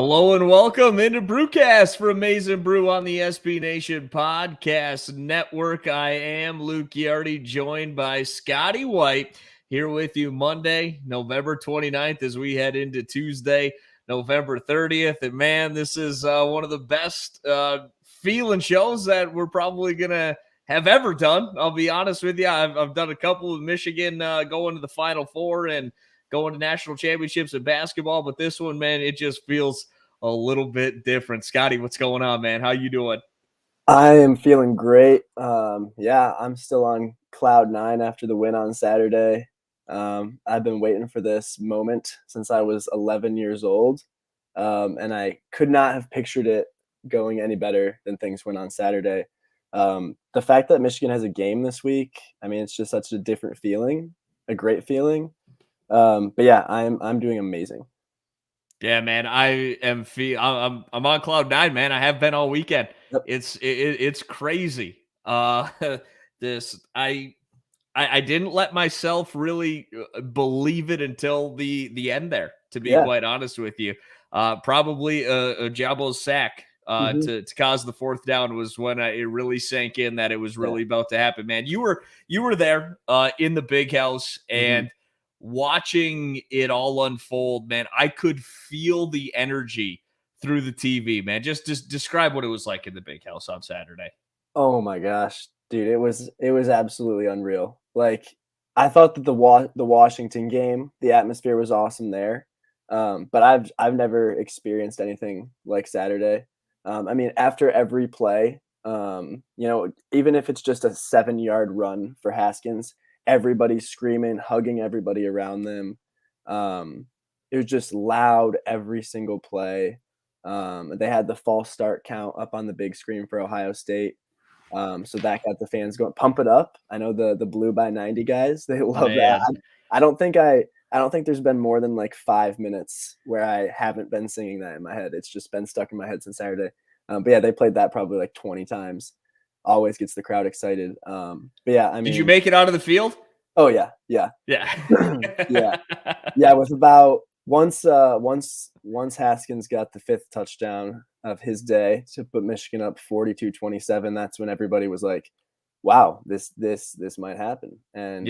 Hello and welcome into Brewcast for Amazing Brew on the SB Nation Podcast Network. I am Luke Ghiardi, joined by Scotty White, here with you Monday, November 29th, as we head into Tuesday, November 30th. And man, this is one of the best feeling shows that we're probably going to have ever done. I'll be honest with you. I've done a couple of Michigan going to the Final Four and going to national championships in basketball, but this one, man, it just feels a little bit different. Scotty, what's going on, man? How you doing? I am feeling great. I'm still on cloud nine after the win on Saturday. I've been waiting for this moment since I was 11 years old, and I could not have pictured it going any better than things went on Saturday. The fact that Michigan has a game this week, I mean, it's just such a different feeling, a great feeling. But yeah, I'm doing amazing. Yeah, man, I'm on cloud nine, man. I have been all weekend. Yep. It's crazy. This I didn't let myself really believe it until the end there. To be quite honest with you, probably a Jabo's sack to cause the fourth down was when it really sank in that it was really about to happen. Man, you were there in the big house and watching it all unfold, man. I could feel the energy through the TV, man. Just describe what it was like in the big house on Saturday. Oh my gosh, dude, it was absolutely unreal. Like I thought that the Washington game, the atmosphere was awesome there. But I've never experienced anything like Saturday. I mean, after every play, even if it's just a 7-yard run for Haskins, everybody's screaming, hugging everybody around them. It was just loud every single play. They had the false start count up on the big screen for Ohio State. So that got the fans going. Pump it up. I know the Blue by 90 guys, they love that. I don't think there's been more than like 5 minutes where I haven't been singing that in my head. It's just been stuck in my head since Saturday. But yeah, they played that probably like 20 times. Always gets the crowd excited. But yeah, I mean, did you make it out of the field? Oh yeah. Yeah. Yeah. With about once Haskins got the 5th touchdown of his day to put Michigan up 42-27, that's when everybody was like, wow, this might happen. And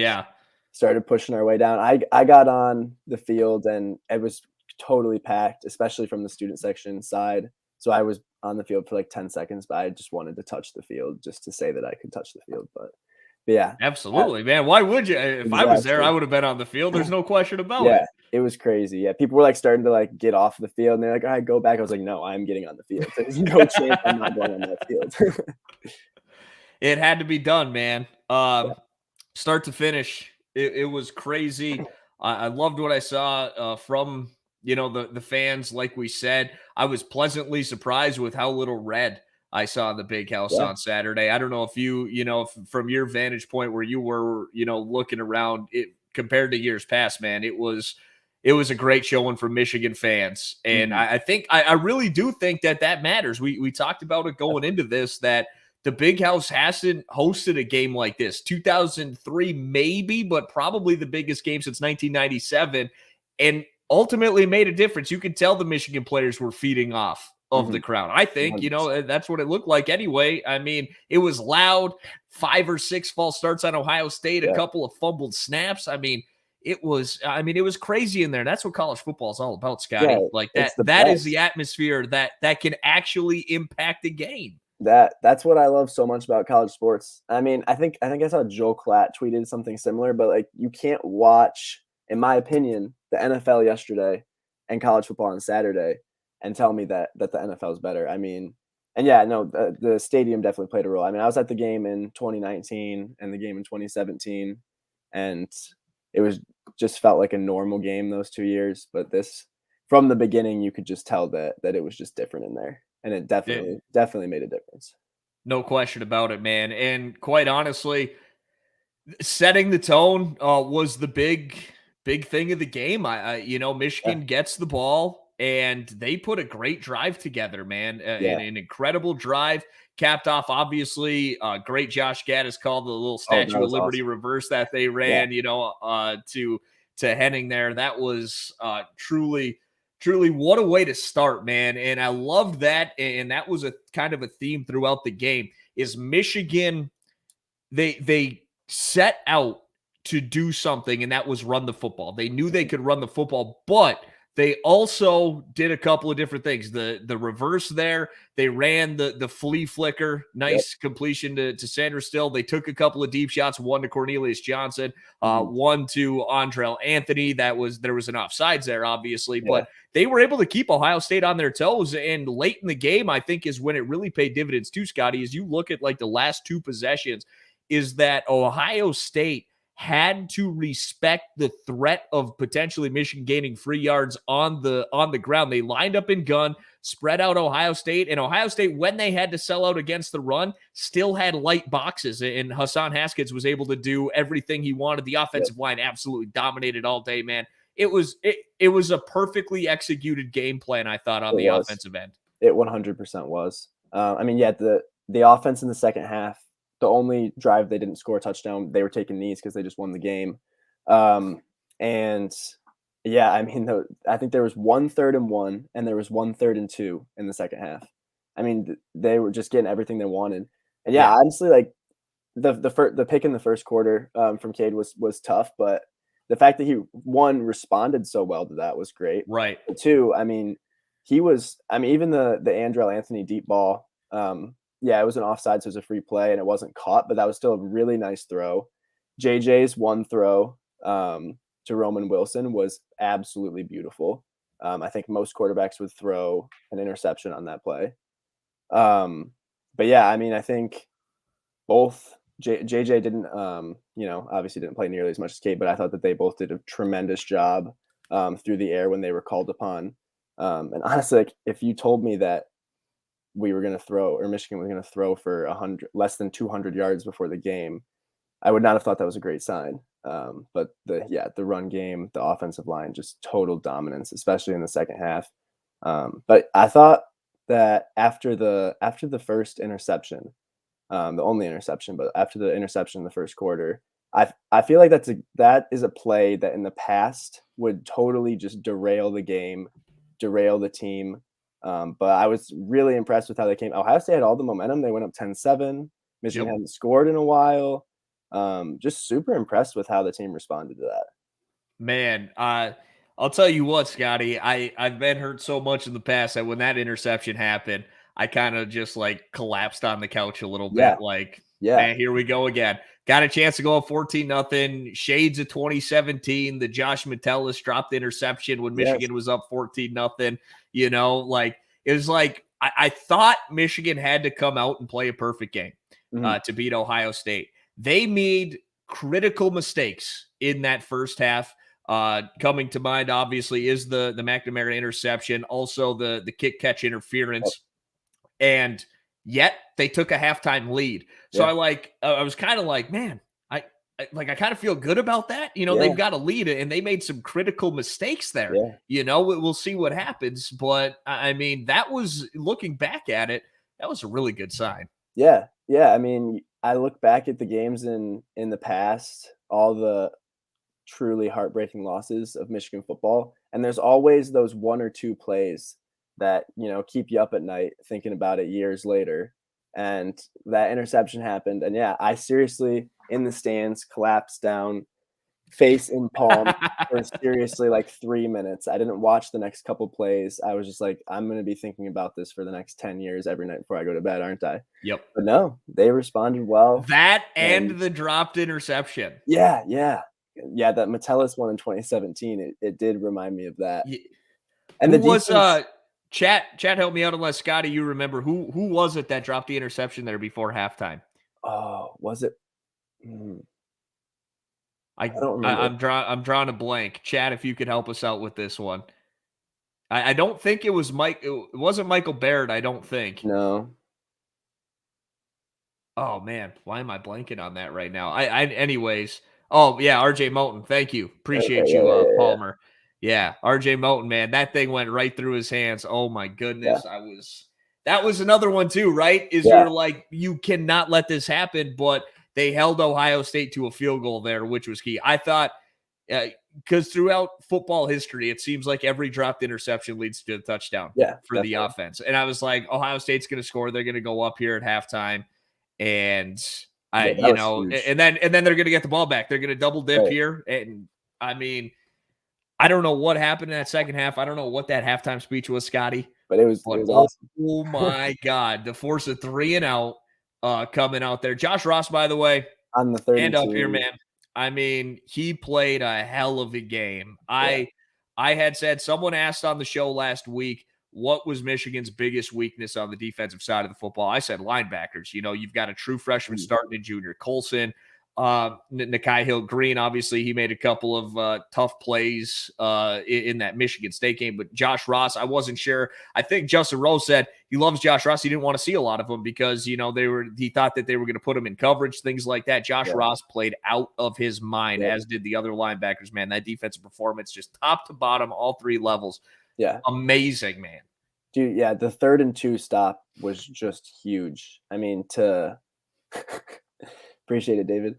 started pushing our way down. I got on the field and it was totally packed, especially from the student section side. So I was on the field for like 10 seconds, but I just wanted to touch the field just to say that I could touch the field. But yeah. Absolutely, man. Why would you? If I was there, I would have been on the field. There's no question about it. Yeah, it was crazy. Yeah, people were like starting to like get off the field, and they're like, "All right, go back." I was like, "No, I'm getting on the field. There's no chance I'm not going on that field." It had to be done, man. Start to finish, it was crazy. I loved what I saw from the fans. Like we said, I was pleasantly surprised with how little red I saw in the big house on Saturday. I don't know if from your vantage point where you were, looking around it compared to years past, man, it was a great showing for Michigan fans. And I really do think that matters. We talked about it going into this, that the big house hasn't hosted a game like this. 2003, maybe, but probably the biggest game since 1997. And ultimately made a difference. You could tell the Michigan players were feeding off of the crowd. I think, that's what it looked like anyway. I mean, it was loud, 5 or 6 false starts on Ohio State, a couple of fumbled snaps. I mean, it was crazy in there. That's what college football is all about, Scotty. Like that is the atmosphere that can actually impact a game. That's what I love so much about college sports. I mean, I think I saw Joel Klatt tweeted something similar, but like you can't watch, in my opinion, the NFL yesterday and college football on Saturday and tell me that the NFL is better. I mean, and yeah, no, the stadium definitely played a role. I mean, I was at the game in 2019 and the game in 2017, and it was just felt like a normal game those 2 years. But this, from the beginning, you could just tell that it was just different in there, and it definitely made a difference. No question about it, man. And quite honestly, setting the tone was the big thing of the game. Michigan gets the ball and they put a great drive together, man. An incredible drive, capped off, obviously. Great Josh Gaddis called the little Statue of Liberty reverse that they ran, to Henning there. That was truly Truly, what a way to start, man. And I loved that. And that was a kind of a theme throughout the game is Michigan. They set out to do something, and that was run the football. They knew they could run the football, but they also did a couple of different things. The reverse there, they ran the flea flicker, nice completion to Sandra Still. They took a couple of deep shots, one to Cornelius Johnson, one to Andrell Anthony. There was an offsides there, obviously, but they were able to keep Ohio State on their toes. And late in the game, I think, is when it really paid dividends too, Scotty. As you look at like the last two possessions, is that Ohio State had to respect the threat of potentially Michigan gaining free yards on the ground. They lined up in gun, spread out Ohio State, and Ohio State, when they had to sell out against the run, still had light boxes, and Hassan Haskins was able to do everything he wanted. The offensive line absolutely dominated all day, man. It was a perfectly executed game plan, I thought, on the offensive end. It 100% was. The offense in the second half, the only drive they didn't score a touchdown, they were taking knees because they just won the game. I think there was 1 3rd and 1, and there was 1 3rd and 2 in the second half. I mean, they were just getting everything they wanted. And honestly, like the pick in the first quarter from Cade was tough, but the fact that he responded so well to that was great. Right. But two, even the Andrell Anthony deep ball, it was an offside, so it was a free play, and it wasn't caught, but that was still a really nice throw. JJ's one throw to Roman Wilson was absolutely beautiful. I think most quarterbacks would throw an interception on that play. I think both JJ didn't, obviously didn't play nearly as much as Cade, but I thought that they both did a tremendous job through the air when they were called upon. And honestly, like, if you told me that we were going to throw, or Michigan was going to throw for less than 200 yards before the game, I would not have thought that was a great sign. But the run game, the offensive line, just total dominance, especially in the second half. But I thought that after the first interception, the only interception, but after the interception in the first quarter, I feel like that is a play that in the past would totally just derail the game, derail the team. But I was really impressed with how they came. Ohio State had all the momentum. They went up 10-7. Michigan hadn't scored in a while. Just super impressed with how the team responded to that. Man, I'll tell you what, Scotty, I've been hurt so much in the past that when that interception happened, I kind of just like collapsed on the couch a little bit. Man, here we go again. Got a chance to go up 14-0. Shades of 2017. The Josh Metellus dropped the interception when Michigan was up 14-0. It was like I thought Michigan had to come out and play a perfect game to beat Ohio State. They made critical mistakes in that first half. Coming to mind, obviously, is the McNamara interception, also the kick catch interference, and yet they took a halftime lead. So I was kind of like, man, I kind of feel good about that. They've got a lead, and they made some critical mistakes there. We'll see what happens, but I mean, that was, looking back at it, that was a really good sign. Yeah. I mean, I look back at the games in the past, all the truly heartbreaking losses of Michigan football, and there's always those 1 or 2 plays that keep you up at night thinking about it years later. And that interception happened, and I seriously, in the stands, collapsed down, face in palm for seriously like 3 minutes. I didn't watch the next couple plays. I was just like, I'm going to be thinking about this for the next 10 years every night before I go to bed, aren't I? Yep. But no, they responded well. That and the dropped interception. Yeah. That Metellus one in 2017. It did remind me of that. Yeah. And who was chat help me out unless Scotty, you remember who was it that dropped the interception there before halftime? Oh, was it? I don't remember. I'm drawing a blank. Chat, if you could help us out with this one. I don't think it was Mike. It wasn't Michael Baird, I don't think. No. Oh man, why am I blanking on that right now? Anyways. Oh yeah, RJ Moulton. Thank you. Appreciate you, Palmer. Yeah, RJ Moulton, man, that thing went right through his hands. Oh my goodness. That was another one too, right? You're like, you cannot let this happen, but they held Ohio State to a field goal there, which was key. I thought because throughout football history, it seems like every dropped interception leads to a touchdown for definitely. the offense. And I was like, Ohio State's going to score. They're going to go up here at halftime. And Yeah, that was huge. and then they're going to get the ball back. They're going to double dip here. And I mean, I don't know what happened in that second half. I don't know what that halftime speech was, Scotty. But it was awesome. Oh my God. To force a 3-and-out coming out there. Josh Ross, by the way, on the 32. Hand up here, man. I mean, he played a hell of a game. I had said, someone asked on the show last week, what was Michigan's biggest weakness on the defensive side of the football? I said linebackers. You know, you've got a true freshman starting in Junior Colson. Nakai Hill-Green, obviously, he made a couple of tough plays in that Michigan State game. But Josh Ross, I wasn't sure. I think Justin Rose said he loves Josh Ross. He didn't want to see a lot of them because, you know, he thought that they were going to put him in coverage, things like that. Josh Ross played out of his mind, as did the other linebackers, man. That defensive performance, just top to bottom, all three levels. Yeah. Amazing, man. Dude, yeah, the 3rd and 2 stop was just huge. I mean, appreciate it, David.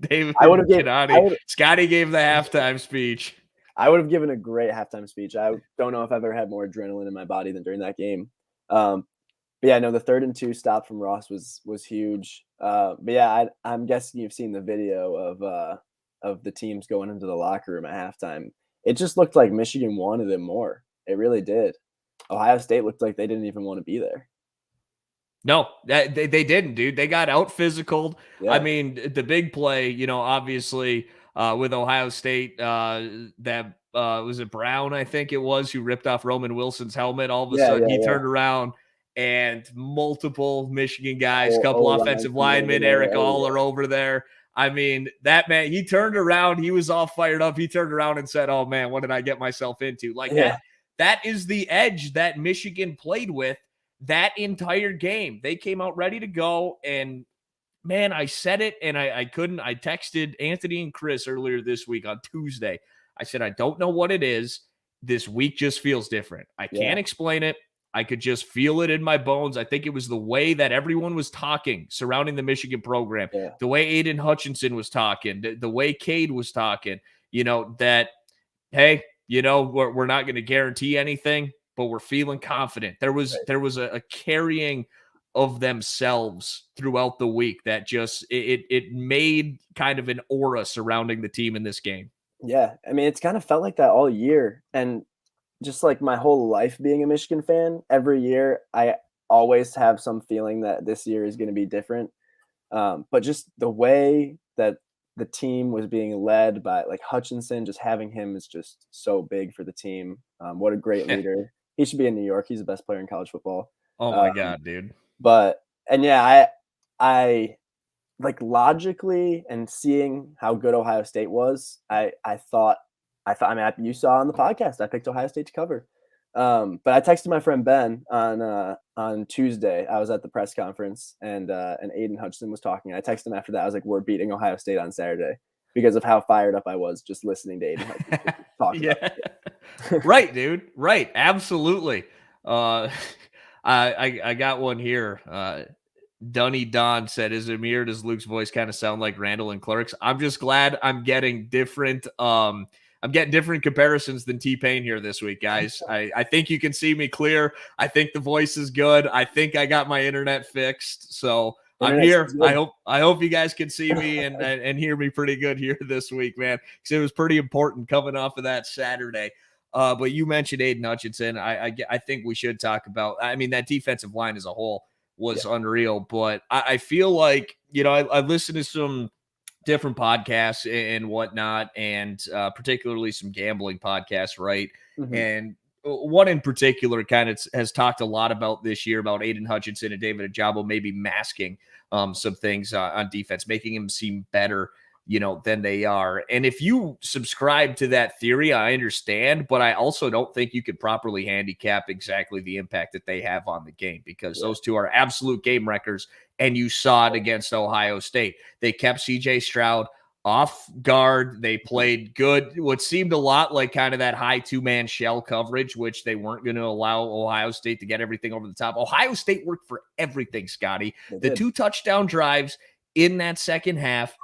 David, I would have given Scotty gave the halftime speech. I would have given a great halftime speech. I don't know if I've ever had more adrenaline in my body than during that game. But yeah, no, the 3rd and 2 stop from Ross was huge. But yeah, I'm guessing you've seen the video of the teams going into the locker room at halftime. It just looked like Michigan wanted it more. It really did. Ohio State looked like they didn't even want to be there. No, they didn't, dude. They got out physical. Yeah. I mean, the big play, you know, obviously with Ohio State, that was it Brown, I think it was, who ripped off Roman Wilson's helmet. All of a sudden, he turned around and multiple Michigan guys, couple offensive linemen, Eric All are over there. I mean, that man, he turned around. He was all fired up. He turned around and said, "Oh man, what did I get myself into?" Like that is the edge that Michigan played with that entire game. They came out ready to go. And man, I said it and I couldn't. I texted Anthony and Chris earlier this week on Tuesday. I said, I don't know what it is. This week just feels different. I can't explain it. I could just feel it in my bones. I think it was the way that everyone was talking surrounding the Michigan program, the way Aiden Hutchinson was talking, the way Cade was talking, you know, that, hey, you know, we're not going to guarantee anything, but we're feeling confident. There was a carrying of themselves throughout the week that just it made kind of an aura surrounding the team in this game. Yeah, I mean, it's kind of felt like that all year, and just like my whole life being a Michigan fan, every year I always have some feeling that this year is going to be different. But just the way that the team was being led by like Hutchinson, just having him is just so big for the team. What a great leader. He should be in New York. He's the best player in college football. Oh my God, dude. And yeah, I like logically and seeing how good Ohio State was, I thought, I mean, you saw on the podcast, I picked Ohio State to cover. But I texted my friend Ben on Tuesday. I was at the press conference and Aiden Hutchinson was talking. I texted him after that. I was like, we're beating Ohio State on Saturday because of how fired up I was just listening to Aiden Hutchinson talk about it. Right, dude. Right. Absolutely. I got one here. Dunny Don said, "Is Amir, does Luke's voice kind of sound like Randall and Clerks?" I'm just glad I'm getting different. I'm getting different comparisons than T-Pain here this week, guys. I think you can see me clear. I think the voice is good. I think I got my internet fixed. So I'm here. I hope you guys can see me and hear me pretty good here this week, man, because it was pretty important coming off of that Saturday. But you mentioned Aiden Hutchinson. I think we should talk about, I mean, that defensive line as a whole was unreal. But I feel like, you know, I listened to some different podcasts and whatnot, and particularly some gambling podcasts, right? Mm-hmm. And one in particular kind of has talked a lot about this year about Aiden Hutchinson and David Ajabo maybe masking some things on defense, making him seem better, you know, than they are. And if you subscribe to that theory, I understand, but I also don't think you could properly handicap exactly the impact that they have on the game, because those two are absolute game wreckers. And you saw it against Ohio State. They kept CJ Stroud off guard. They played good, what seemed a lot like kind of that high two-man shell coverage, which they weren't going to allow Ohio State to get everything over the top. Ohio State worked for everything, Scotty. The 2 touchdown drives in that second half,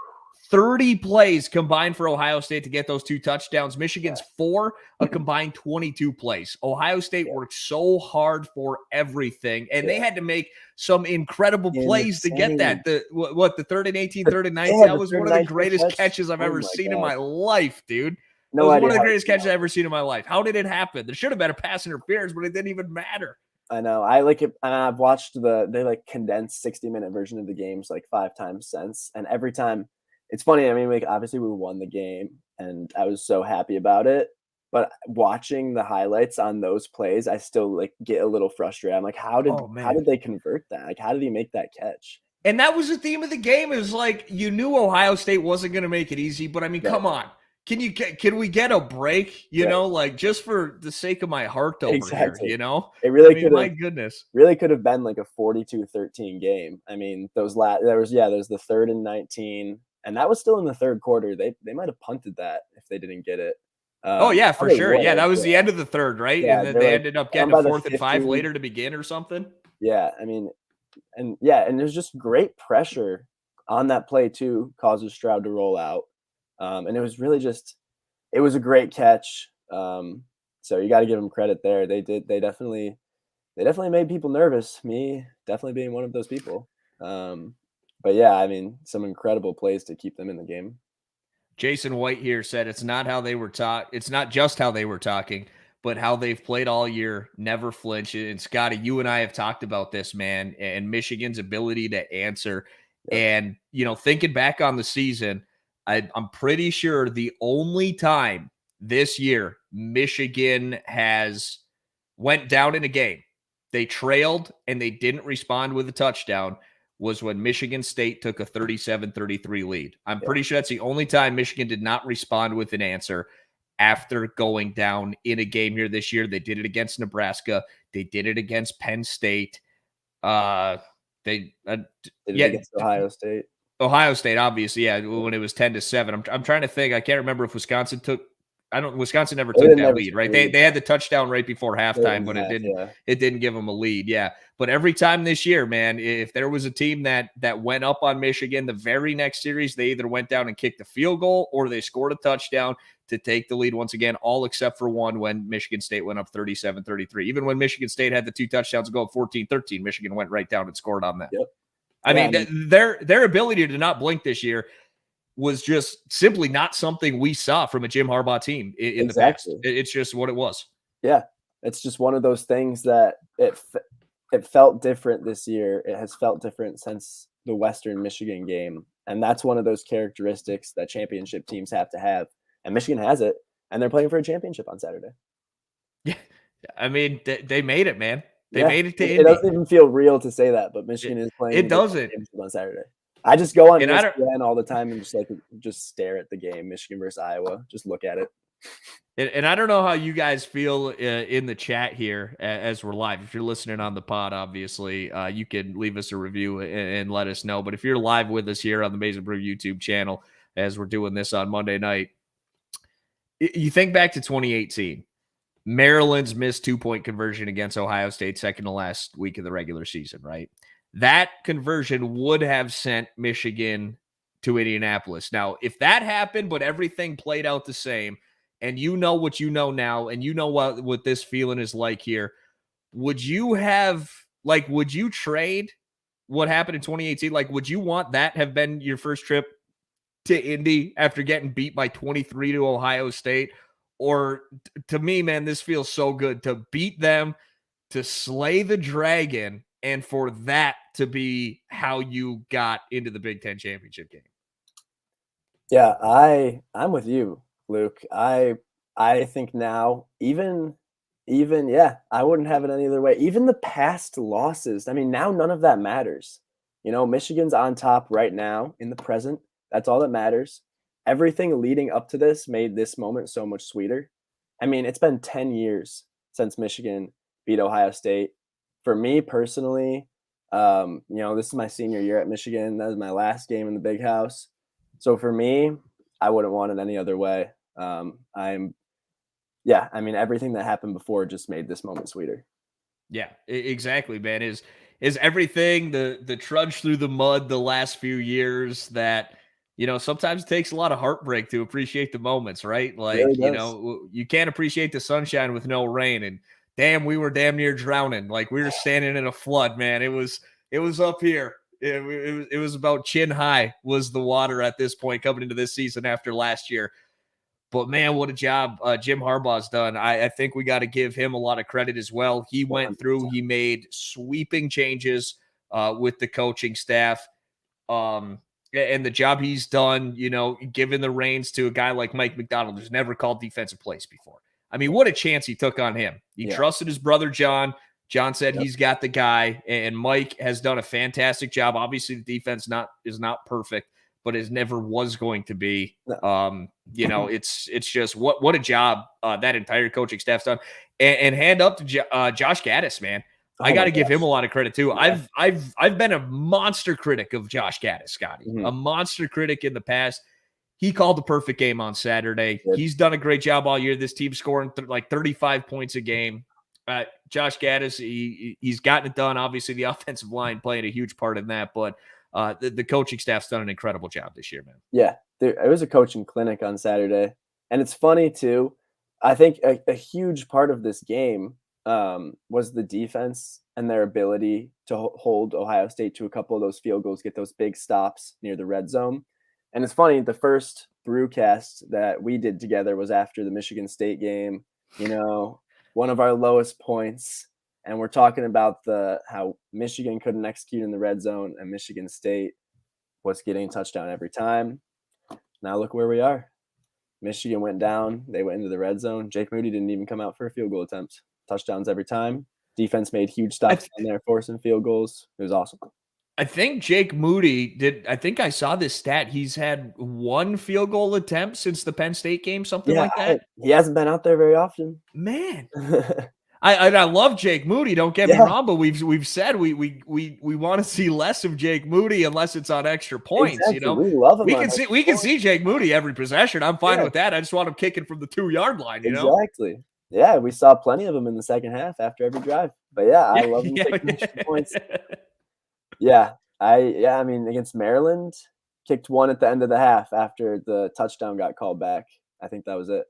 30 plays combined for Ohio State to get those 2 touchdowns. Michigan's 4, a combined 22 plays. Ohio State worked so hard for everything, and they had to make some incredible plays to get that. The 3rd and 18, 3rd and 19? That was one of the greatest catches I've ever seen in my life, dude. That was one of the greatest catches I've ever seen in my life. How did it happen? There should have been a pass interference, but it didn't even matter. I know. I like it. I've watched they like condensed 60-minute version of the games like 5 times since, and every time it's funny. I mean, like obviously we won the game, and I was so happy about it. But watching the highlights on those plays, I still like get a little frustrated. I'm like, how did they convert that? Like, how did he make that catch? And that was the theme of the game. It was like you knew Ohio State wasn't going to make it easy, but I mean, come on. Can we get a break? You know, like just for the sake of my heart over here, you know? It really could have, my goodness. Really could have been like a 42-13 game. I mean, there's the 3rd and 19, and that was still in the 3rd quarter. They might have punted that if they didn't get it. Oh yeah, for sure. Yeah, that was the end of the 3rd, right? Yeah, and then they ended up getting a 4th and 5 later to begin or something. Yeah, I mean, and there's just great pressure on that play too, causes Stroud to roll out. And it was really it was a great catch. So you got to give them credit there. They definitely made people nervous. Me definitely being one of those people. But yeah, I mean, some incredible plays to keep them in the game. Jason White here said it's not how they were taught. It's not just how they were talking, but how they've played all year, never flinch. And Scotty, you and I have talked about this, man, and Michigan's ability to answer. Yep. And, you know, thinking back on the season, I'm pretty sure the only time this year Michigan has went down in a game, they trailed and they didn't respond with a touchdown, was when Michigan State took a 37-33 lead. I'm pretty sure that's the only time Michigan did not respond with an answer after going down in a game here this year. They did it against Nebraska. They did it against Penn State. They did it against Ohio State. Ohio State, obviously, yeah, when it was 10-7. I'm trying to think. I can't remember if Wisconsin never took that lead, right? They had the touchdown right before halftime, but it didn't give them a lead. Yeah. But every time this year, man, if there was a team that went up on Michigan, the very next series, they either went down and kicked a field goal or they scored a touchdown to take the lead once again, all except for one when Michigan State went up 37-33. Even when Michigan State had the 2 touchdowns to go up 14-13, Michigan went right down and scored on that. Yep. I mean, their ability to not blink this year was just simply not something we saw from a Jim Harbaugh team in the past. It's just what it was. Yeah, it's just one of those things that it felt different this year. It has felt different since the Western Michigan game, and that's one of those characteristics that championship teams have to have. And Michigan has it, and they're playing for a championship on Saturday. Yeah, I mean, they made it, man. They made it to Indy. It doesn't even feel real to say that, but Michigan is playing. It doesn't on Saturday. I just go on ESPN all the time and just stare at the game, Michigan versus Iowa. Just look at it. And I don't know how you guys feel in the chat here as we're live. If you're listening on the pod, obviously, you can leave us a review and let us know. But if you're live with us here on the Maize n Brew YouTube channel as we're doing this on Monday night, you think back to 2018. Maryland's missed 2-point conversion against Ohio State second to last week of the regular season, right? That conversion would have sent Michigan to Indianapolis. Now, if that happened, but everything played out the same, and you know what you know now, and you know what this feeling is like here, would you trade what happened in 2018? Like, would you want that have been your first trip to Indy after getting beat by 23 to Ohio State? Or to me, man, this feels so good to beat them, to slay the dragon, and for that to be how you got into the Big Ten championship game. Yeah, I'm with you, Luke. I think now, even I wouldn't have it any other way. Even the past losses, I mean, now none of that matters. You know, Michigan's on top right now in the present. That's all that matters. Everything leading up to this made this moment so much sweeter. I mean, it's been 10 years since Michigan beat Ohio State. For me personally, you know, this is my senior year at Michigan. That was my last game in the Big House. So for me, I wouldn't want it any other way. I mean, everything that happened before just made this moment sweeter. Yeah, exactly, man. Is everything the trudge through the mud the last few years, that sometimes it takes a lot of heartbreak to appreciate the moments, right? It really Like, does. you can't appreciate the sunshine with no rain. And damn, we were damn near drowning. Like we were standing in a flood, man. It was up here. It was about chin high was the water at this point coming into this season after last year. But man, what a job Jim Harbaugh's done. I think we got to give him a lot of credit as well. He went through, 100%. he made sweeping changes with the coaching staff. And the job he's done, giving the reins to a guy like Mike McDonald, who's never called defensive plays before. I mean, what a chance he took on him. He Yeah. trusted his brother, John. John said Yep. he's got the guy, and Mike has done a fantastic job. Obviously, the defense is not perfect, but it never was going to be. No. It's just what a job that entire coaching staff's done. And hand up to Josh Gaddis, man. I Oh got my to give him gosh. a lot of credit too. Yeah. I've been a monster critic of Josh Gaddis, Scotty. Mhm. A monster critic in the past. He called the perfect game on Saturday. Good. He's done a great job all year. This team's scoring like 35 points a game. Josh Gaddis, he's gotten it done. Obviously, the offensive line playing a huge part in that, but the coaching staff's done an incredible job this year, man. Yeah, it was a coaching clinic on Saturday, and it's funny too. I think a huge part of this game was the defense and their ability to hold Ohio State to a couple of those field goals, get those big stops near the red zone. And it's funny, the first Brewcast that we did together was after the Michigan State game. One of our lowest points, and we're talking about how Michigan couldn't execute in the red zone, and Michigan State was getting a touchdown every time. Now look where we are. Michigan went down. They went into the red zone. Jake Moody didn't even come out for a field goal attempt. Touchdowns every time. Defense made huge stops down there, forcing field goals. It was awesome. I think Jake Moody did. I think I saw this stat. He's had one field goal attempt since the Penn State game, something like that. He hasn't been out there very often. Man, I love Jake Moody. Don't get me wrong, but we've said we want to see less of Jake Moody unless it's on extra points. Exactly. We love him. We can see Jake Moody every possession. I'm fine with that. I just want him kicking from the 2-yard line. Exactly. Yeah, we saw plenty of them in the second half after every drive. But I love him kicking extra points. Yeah, I mean, against Maryland, kicked one at the end of the half after the touchdown got called back. I think that was it.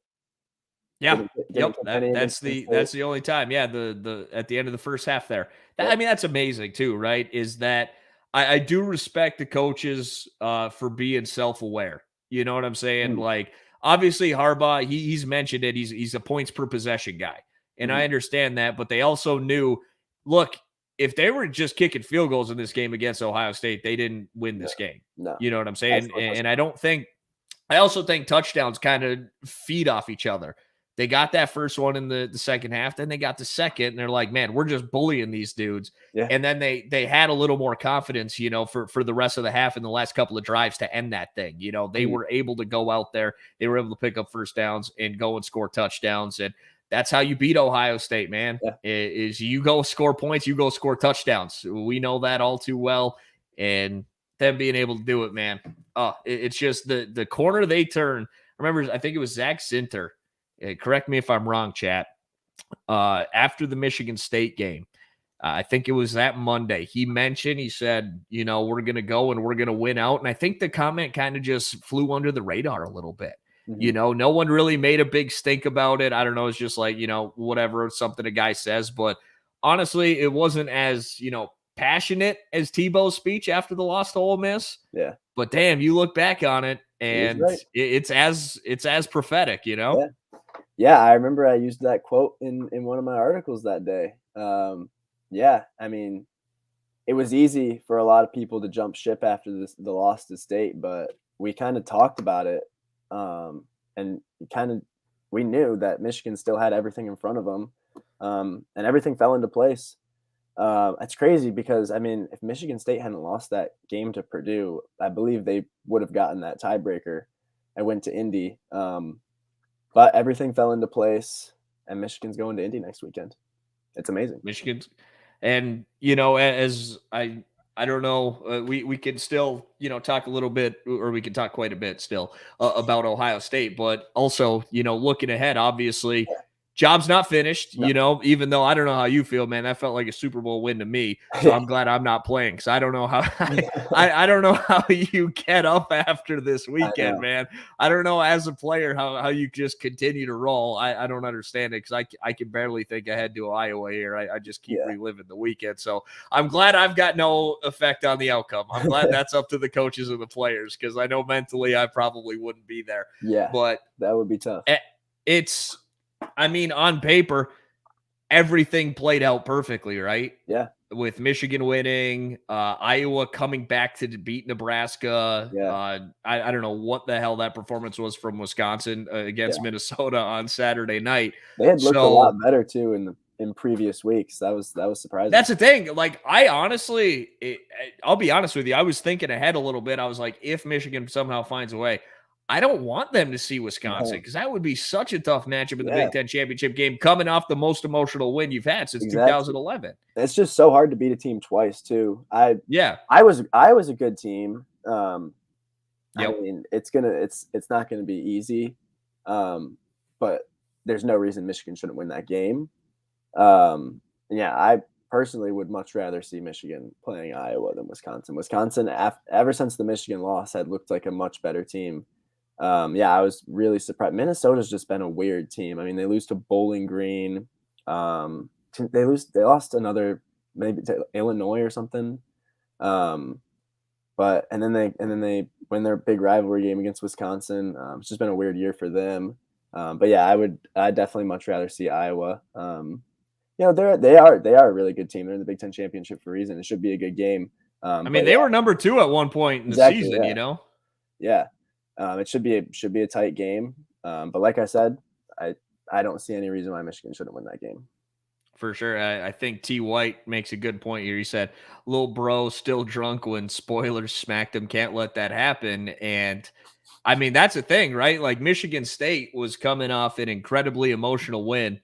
Yeah. Yep. That's the only time. Yeah. The at the end of the first half there. I mean, that's amazing too, right? Is that I do respect the coaches for being self-aware. You know what I'm saying? Like, obviously Harbaugh, he's mentioned it. He's a points per possession guy. And I understand that, but they also knew, look, if they were just kicking field goals in this game against Ohio State, they didn't win this game. No. You know what I'm saying? And I also think touchdowns kind of feed off each other. They got that first one in the second half, then they got the second, and they're like, man, we're just bullying these dudes. Yeah. And then they had a little more confidence, for the rest of the half and the last couple of drives to end that thing. They were able to go out there, they were able to pick up first downs and go and score touchdowns. And that's how you beat Ohio State, man. Yeah. Is you go score points, you go score touchdowns. We know that all too well. And them being able to do it, man. It's just the corner they turn. Remember, I think it was Zach Zinter. Correct me if I'm wrong, chat. After the Michigan State game, I think it was that Monday, he said, we're going to go and we're going to win out. And I think the comment kind of just flew under the radar a little bit. Mm-hmm. No one really made a big stink about it. I don't know. It's just like, whatever, something a guy says. But honestly, it wasn't as, passionate as Tebow's speech after the loss to Ole Miss. Yeah. But damn, you look back on it and it's as prophetic, Yeah. Yeah, I remember I used that quote in one of my articles that day. I mean, it was easy for a lot of people to jump ship after the loss to State, but we kind of talked about it, and we knew that Michigan still had everything in front of them, and everything fell into place. It's crazy because, I mean, if Michigan State hadn't lost that game to Purdue, I believe they would have gotten that tiebreaker and went to Indy. But everything fell into place, and Michigan's going to Indy next weekend. It's amazing. Michigan's, and as I don't know, we can still talk a little bit, or we can talk quite a bit still about Ohio State, but also looking ahead, obviously job's not finished, No. you know, even though I don't know how you feel, man. That felt like a Super Bowl win to me. So I'm glad I'm not playing because I don't know how I don't know how you get up after this I weekend, know. man. I don't know as a player how you just continue to roll. I don't understand it because I can barely think ahead to Iowa here. I just keep Yeah. reliving the weekend. So I'm glad I've got no effect on the outcome. I'm glad that's up to the coaches and the players because I know mentally I probably wouldn't be there. Yeah. But That would be tough. it's, I mean, on paper, everything played out perfectly, right? Yeah. With Michigan winning, Iowa coming back to beat Nebraska. Yeah. I don't know what the hell that performance was from Wisconsin against Yeah. Minnesota on Saturday night. They had looked a lot So better too in previous weeks. That was surprising. that's the thing. Like, I honestly, I'll be honest with you. I was thinking ahead a little bit. I was like, if Michigan somehow finds a way, I don't want them to see Wisconsin No. because that would be such a tough matchup in the Yeah. Big Ten championship game, coming off the most emotional win you've had since Exactly. 2011. It's just so hard to beat a team twice too. Yeah. I was a good team. I Yep. mean, it's not gonna be easy. But there's no reason Michigan shouldn't win that game. Yeah, I personally would much rather see Michigan playing Iowa than Wisconsin. Wisconsin, ever since the Michigan loss, had looked like a much better team. Yeah, I was really surprised. Minnesota's just been a weird team. I mean, they lose to Bowling Green. They lost another maybe to Illinois or something. But and then they win their big rivalry game against Wisconsin. It's just been a weird year for them. But yeah, I'd definitely much rather see Iowa. You know, they are a really good team. They're in the Big Ten championship for a reason. It should be a good game. I mean, But they yeah, were number 2 at one point in the exactly. season, Yeah, you know? yeah. It should be a tight game. But like I said, I don't see any reason why Michigan shouldn't win that game. For sure. I think T. White makes a good point here. He said, little bro still drunk when spoilers smacked him. Can't let that happen. And I mean, that's the thing, right? Like, Michigan State was coming off an incredibly emotional win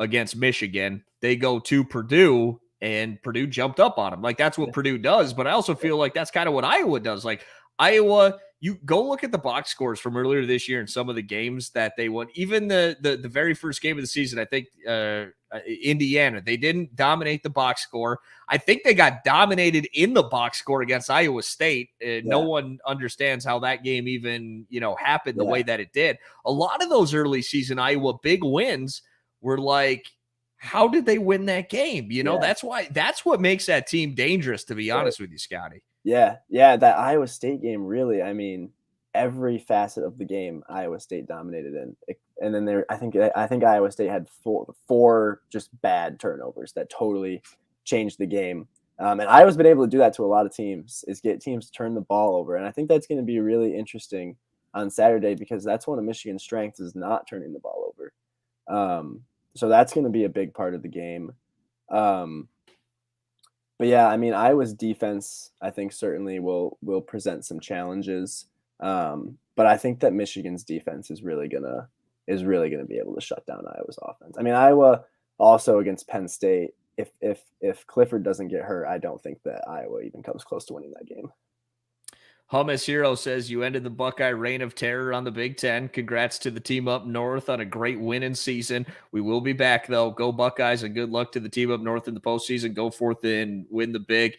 against Michigan. They go to Purdue and Purdue jumped up on them. Like, that's what Purdue does. But I also feel like that's kind of what Iowa does. Like, Iowa, you go look at the box scores from earlier this year and some of the games that they won. Even the very first game of the season, I think Indiana, they didn't dominate the box score. I think they got dominated in the box score against Iowa State. No one understands how that game even, happened the way that it did. A lot of those early season Iowa big wins were like, how did they win that game? That's what makes that team dangerous, to be honest with you, Scotty. Yeah, that Iowa State game, really, I mean, every facet of the game Iowa State dominated in. And then I think Iowa State had four just bad turnovers that totally changed the game. And Iowa's been able to do that to a lot of teams, is get teams to turn the ball over. And I think that's going to be really interesting on Saturday because that's one of Michigan's strengths, is not turning the ball over. So that's going to be a big part of the game. But yeah, I mean, Iowa's defense, I think, certainly will present some challenges. But I think that Michigan's defense is really gonna be able to shut down Iowa's offense. I mean, Iowa also against Penn State, if Clifford doesn't get hurt, I don't think that Iowa even comes close to winning that game. Hummus Hero says, you ended the Buckeye reign of terror on the Big Ten. Congrats to the team up north on a great winning season. We will be back, though. Go Buckeyes, and good luck to the team up north in the postseason. Go forth and win the big.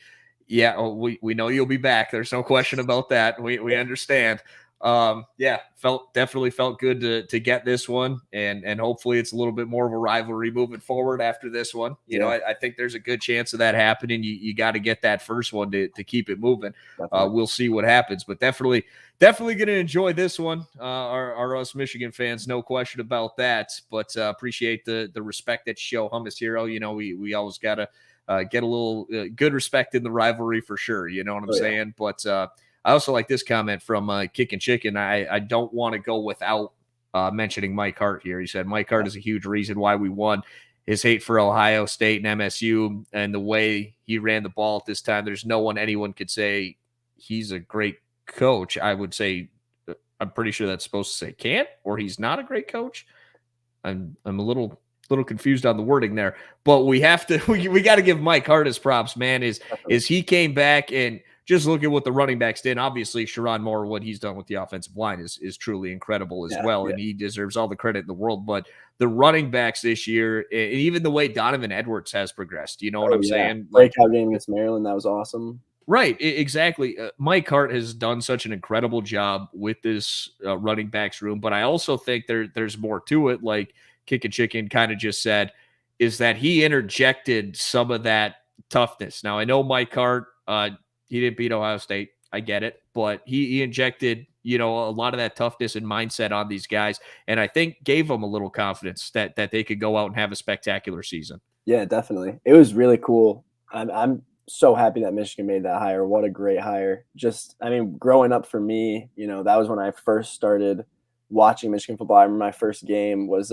Yeah, we know you'll be back. There's no question about that. We understand. Definitely felt good to get this one, and hopefully it's a little bit more of a rivalry moving forward after this one. I think there's a good chance of that happening. You got to get that first one to keep it moving. We'll see what happens, but definitely going to enjoy this one. Our us Michigan fans, no question about that. But appreciate the respect that you show, Hummus Hero. We always gotta get a little good respect in the rivalry for sure. You know what I'm saying? But I also like this comment from Kickin' Chicken. I don't want to go without mentioning Mike Hart here. He said, Mike Hart is a huge reason why we won. His hate for Ohio State and MSU and the way he ran the ball at this time, there's no one anyone could say he's a great coach. I would say, I'm pretty sure that's supposed to say can't, or he's not a great coach. I'm a little confused on the wording there, but we got to give Mike Hart his props, man. Is he came back and just look at what the running backs did. Obviously, Sharon Moore, what he's done with the offensive line is truly incredible as well, and he deserves all the credit in the world. But the running backs this year, and even the way Donovan Edwards has progressed. You know what Oh I'm yeah, saying? Like, breakout game against Maryland, that was awesome. right, exactly. Mike Hart has done such an incredible job with this running backs room, but I also think there's more to it. Like Kick and Chicken kind of just said, is that he interjected some of that toughness. Now I know Mike Hart, he didn't beat Ohio State. I get it, but he injected, you know, a lot of that toughness and mindset on these guys, and I think gave them a little confidence that they could go out and have a spectacular season. Yeah, definitely. It was really cool. I'm so happy that Michigan made that hire. What a great hire. Just, I mean, growing up for me, you know, that was when I first started watching Michigan football. I remember my first game was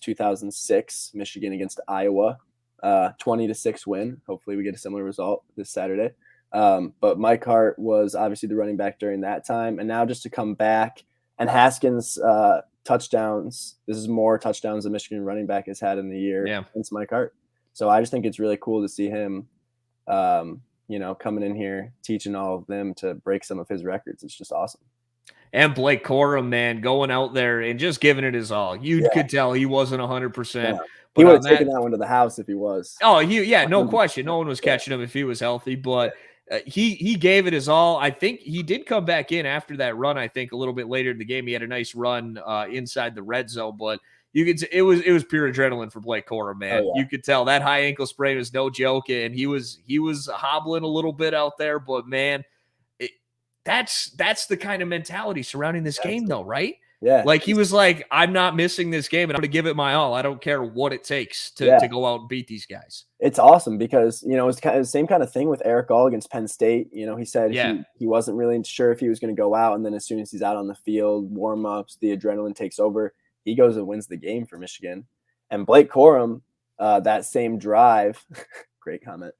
2006, Michigan against Iowa, 20-6 win. Hopefully, we get a similar result this Saturday. But Mike Hart was obviously the running back during that time, and now just to come back and Haskins touchdowns. This is more touchdowns than Michigan running back has had in the year Yeah. since Mike Hart. So I just think it's really cool to see him, you know, coming in here, teaching all of them to break some of his records. It's just awesome. And Blake Corum, man, going out there and just giving it his all. You Yeah, could tell he wasn't 100%, no. He but would on have taken that, that one to the house if he was. oh, yeah, no question. 100%. No one was Yeah, catching him if he was healthy, yeah, but he gave it his all. I think he did come back in after that run. I think a little bit later in the game, he had a nice run inside the red zone, but you could it was pure adrenaline for Blake Corum, man. oh You could tell that high ankle sprain was no joke, and he was hobbling a little bit out there, but man, it, that's the kind of mentality surrounding this yeah, game, though, right? yeah, Like he was like, I'm not missing this game, and I'm going to give it my all. I don't care what it takes to yeah. go out and beat these guys. It's awesome because, you know, it's kind of the same kind of thing with Eric All against Penn State. You know, he said Yeah, he wasn't really sure if he was going to go out, and then as soon as he's out on the field, warm ups, the adrenaline takes over. He goes and wins the game for Michigan. And Blake Corum, that same drive, great comment.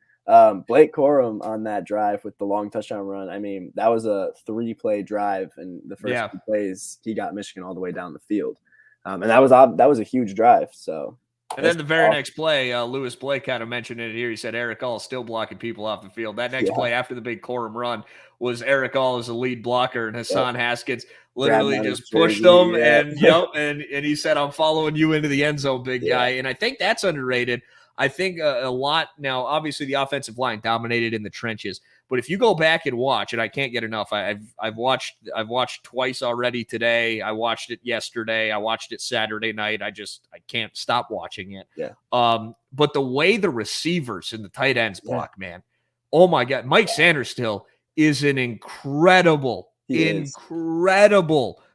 Blake Corum on that drive with the long touchdown run. I mean, that was a 3-play drive, and the first yeah. 2 plays he got Michigan all the way down the field, and that was a huge drive. So. And then the very next play, Lewis Blake kind of mentioned it here. He said Eric All still blocking people off the field. That next play after the big Corum run was Eric All as a lead blocker, and Hassan Haskins literally just pushed him. And and he said, "I'm following you into the end zone, big guy." And I think that's underrated. I think a lot now. Obviously, the offensive line dominated in the trenches, but if you go back and watch, and I can't get enough. I've watched twice already today. I watched it yesterday. I watched it Saturday night. I can't stop watching it. Yeah. But the way the receivers and the tight ends block, man, oh my God, Mike Sanders still is an incredible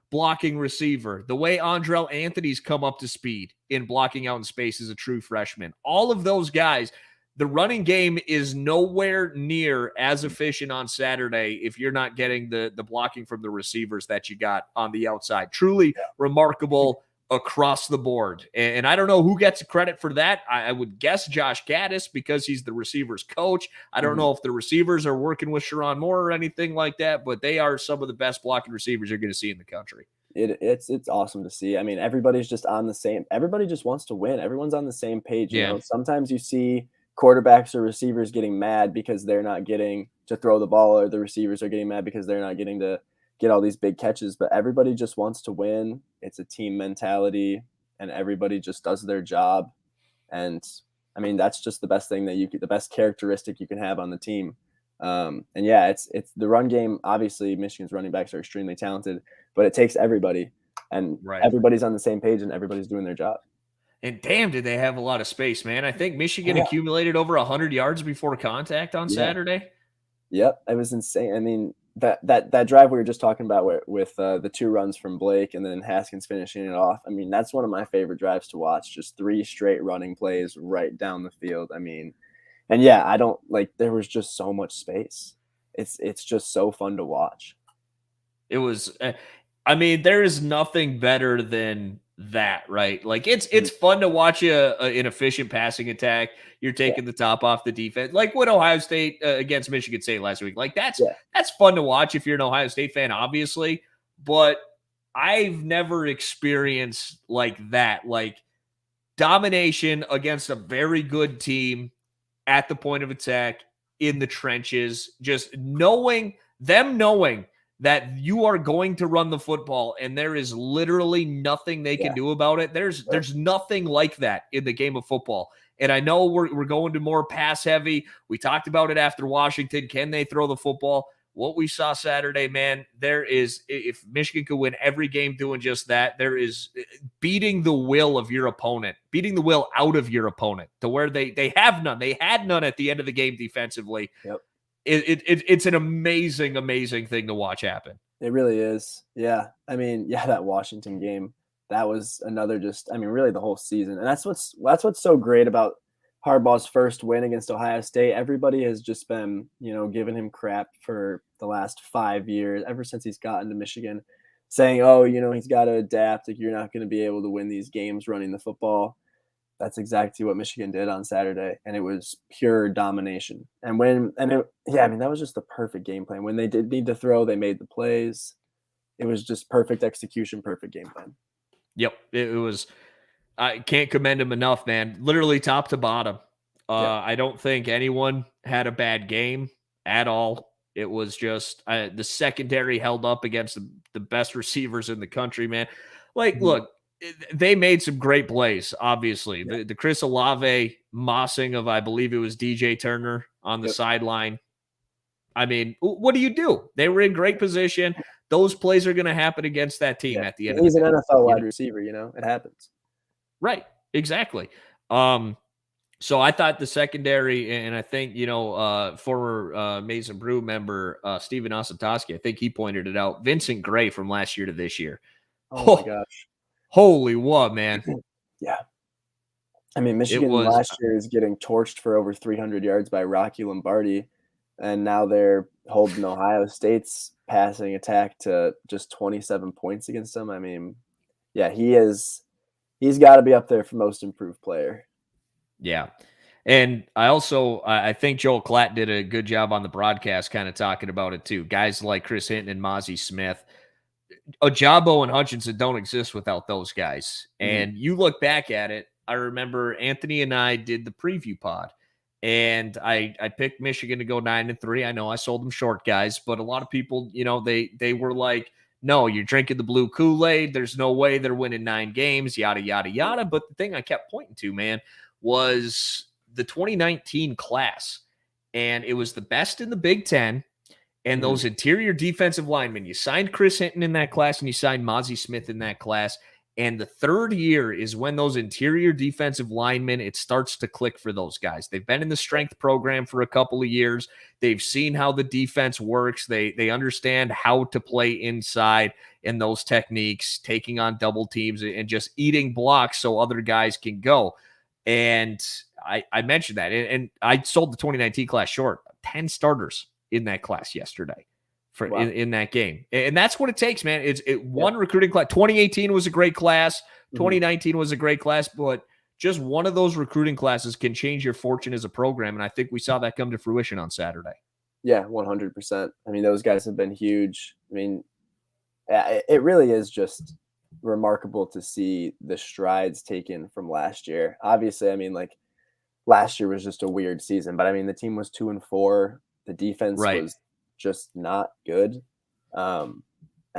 blocking receiver. The way Andrell Anthony's come up to speed in blocking out in space as a true freshman. All of those guys, the running game is nowhere near as efficient on Saturday if you're not getting the blocking from the receivers that you got on the outside. Truly remarkable across the board. And I don't know who gets credit for that. I would guess Josh Gaddis because he's the receivers coach. I don't know if the receivers are working with Sharon Moore or anything like that, but they are some of the best blocking receivers you're going to see in the country. It's awesome to see. I mean, everybody's just on the same. Everybody just wants to win. Everyone's on the same page. You know, sometimes you see quarterbacks or receivers getting mad because they're not getting to throw the ball, or the receivers are getting mad because they're not getting to get all these big catches. But everybody just wants to win. It's a team mentality, and everybody just does their job. And I mean, that's just the best thing the best characteristic you can have on the team. And yeah, it's the run game. Obviously, Michigan's running backs are extremely talented, but it takes everybody, and everybody's on the same page, and everybody's doing their job. And damn, did they have a lot of space, man. I think Michigan accumulated over 100 yards before contact on Saturday. Yep, it was insane. I mean, that drive we were just talking about with the 2 runs from Blake and then Haskins finishing it off. I mean, that's one of my favorite drives to watch. Just 3 straight running plays right down the field. I mean, and yeah, I don't like. There was just so much space. It's just so fun to watch. It was. I mean, there is nothing better than that, right? Like it's fun to watch an efficient passing attack. You're taking the top off the defense, like what Ohio State against Michigan State last week. Like that's fun to watch if you're an Ohio State fan, obviously. But I've never experienced like that, like domination against a very good team at the point of attack in the trenches. Just knowing that you are going to run the football and there is literally nothing they can do about it. There's nothing like that in the game of football. And I know we're going to more pass heavy. We talked about it after Washington. Can they throw the football? What we saw Saturday, man, there is, if Michigan could win every game doing just that, there is beating the will of your opponent, beating the will out of your opponent to where they have none. They had none at the end of the game defensively. Yep. It's an amazing, amazing thing to watch happen. It really is. Yeah. I mean, yeah, that Washington game, that was another really the whole season. And that's what's so great about Harbaugh's first win against Ohio State. Everybody has just been, giving him crap for the last 5 years, ever since he's gotten to Michigan, saying, oh, he's got to adapt. Like, you're not going to be able to win these games running the football. That's exactly what Michigan did on Saturday, and it was pure domination. That was just the perfect game plan. When they did need to throw, they made the plays. It was just perfect execution, perfect game plan. Yep, it was. I can't commend him enough, man. Literally top to bottom. I don't think anyone had a bad game at all. It was just the secondary held up against the best receivers in the country, man. Look, they made some great plays, obviously. Yeah. The Chris Olave mossing of, I believe it was DJ Turner on the sideline. I mean, what do you do? They were in great position. Those plays are going to happen against that team at the end of the day. He's an NFL wide receiver, it happens. Right, exactly. So I thought the secondary, and I think, former Mason Brew member Steven Osatoski, I think he pointed it out, Vincent Gray from last year to this year. Oh my gosh. Holy what, man. Yeah. I mean, Michigan last year is getting torched for over 300 yards by Rocky Lombardi, and now they're holding Ohio State's passing attack to just 27 points against them. I mean, yeah, he's got to be up there for most improved player. Yeah. And I think Joel Klatt did a good job on the broadcast kind of talking about it too. Guys like Chris Hinton and Mozzie Smith, Ojabo and Hutchinson don't exist without those guys. And you look back at it, I remember Anthony and I did the preview pod, and I picked Michigan to go 9-3. I know I sold them short, guys, but a lot of people, they were like, no, you're drinking the blue Kool-Aid. There's no way they're winning 9 games, yada, yada, yada. But the thing I kept pointing to, man, was the 2019 class. And it was the best in the Big Ten. And those interior defensive linemen, you signed Chris Hinton in that class and you signed Mozzie Smith in that class. And the third year is when those interior defensive linemen, it starts to click for those guys. They've been in the strength program for a couple of years. They've seen how the defense works. They understand how to play inside and those techniques, taking on double teams and just eating blocks so other guys can go. And I mentioned that. And I sold the 2019 class short. 10 starters in that class yesterday in that game. And that's what it takes, man. One recruiting class. 2018 was a great class. 2019 was a great class, but just one of those recruiting classes can change your fortune as a program. And I think we saw that come to fruition on Saturday. Yeah, 100%. I mean, those guys have been huge. I mean, it really is just remarkable to see the strides taken from last year. Obviously, I mean, last year was just a weird season, but I mean, the team was 2-4. The defense was just not good. I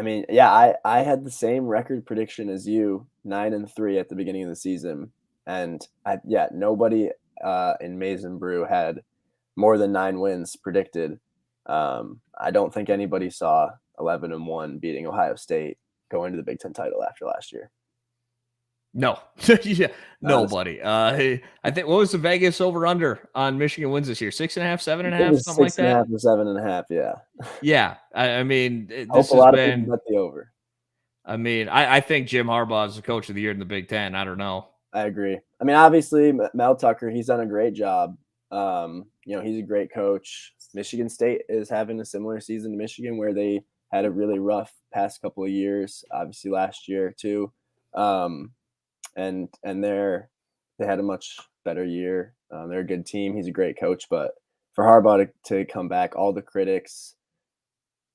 mean, yeah, I had the same record prediction as you, 9-3 at the beginning of the season. And nobody in Mason Brew had more than 9 wins predicted. I don't think anybody saw 11-1 beating Ohio State going to the Big Ten title after last year. No, nobody. I think, what was the Vegas over under on Michigan wins this year? 6.5, 7.5, something like that. 6.5 or 7.5. Yeah. Yeah. I mean, this has been, of people bet the over. I mean, I think Jim Harbaugh is the coach of the year in the Big Ten. I don't know. I agree. I mean, obviously Mel Tucker, he's done a great job. He's a great coach. Michigan State is having a similar season to Michigan, where they had a really rough past couple of years, obviously last year too. And they had a much better year. They're a good team. He's a great coach, but for Harbaugh to come back, all the critics,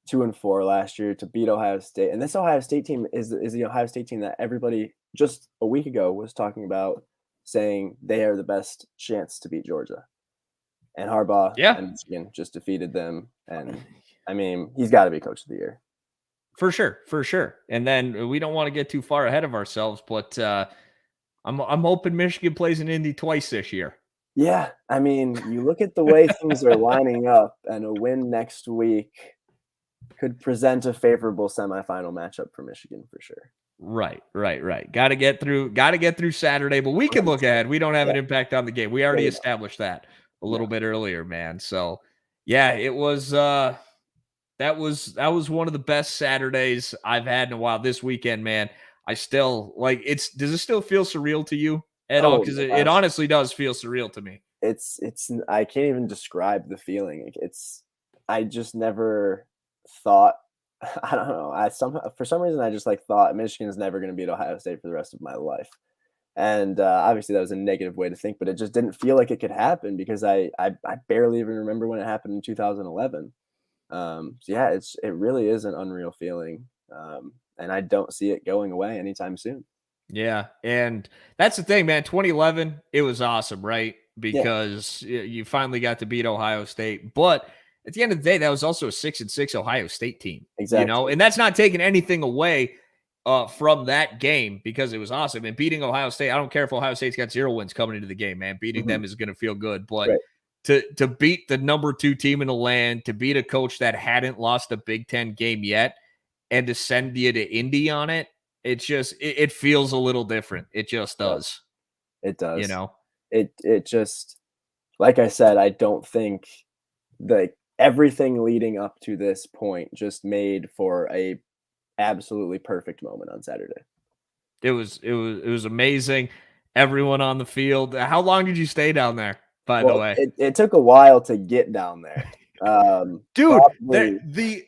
2-4 last year, to beat Ohio State. And this Ohio State team is the Ohio State team that everybody just a week ago was talking about, saying they are the best chance to beat Georgia. And Harbaugh and Michigan just defeated them. And I mean, he's got to be coach of the year. For sure, for sure. And then we don't want to get too far ahead of ourselves, but I'm hoping Michigan plays in Indy twice this year. Yeah, I mean, you look at the way things are lining up, and a win next week could present a favorable semifinal matchup for Michigan for sure. Right, right, right. Got to get through Saturday, but we can look ahead. We don't have Yeah, an impact on the game. We no, already we don't. established that a No. little bit earlier, man. So, yeah, it was that was one of the best Saturdays I've had in a while. This weekend, man, I still like it's does it still feel surreal to you at all? Oh Because my it gosh. honestly does feel surreal to me. It's I can't even describe the feeling. Like, it's I just never thought I don't know. I somehow for some reason I just like thought Michigan is never going to beat Ohio State for the rest of my life. And obviously that was a negative way to think, but it just didn't feel like it could happen because I barely even remember when it happened in 2011. So yeah, it really is an unreal feeling, and I don't see it going away anytime soon. Yeah, and that's the thing, man. 2011, it was awesome, right? Yeah, Because you finally got to beat Ohio State, but at the end of the day, that was also a 6-6 Ohio State team, exactly. and that's not taking anything away from that game because it was awesome. And beating Ohio State, I don't care if Ohio State's got 0 wins coming into the game, man. Beating Mhm. them is going to feel good, but Right. to beat the number 2 team in the land, to beat a coach that hadn't lost a Big Ten game yet, and to send you to Indy on it, it's just it feels a little different. It just It does. does, It you does. know. It just like I said, I don't think like everything leading up to this point just made for a absolutely perfect moment on Saturday. It was amazing. Everyone on the field. How long did you stay down there, by the Well, way? it took a while to get down there. Dude, that Probably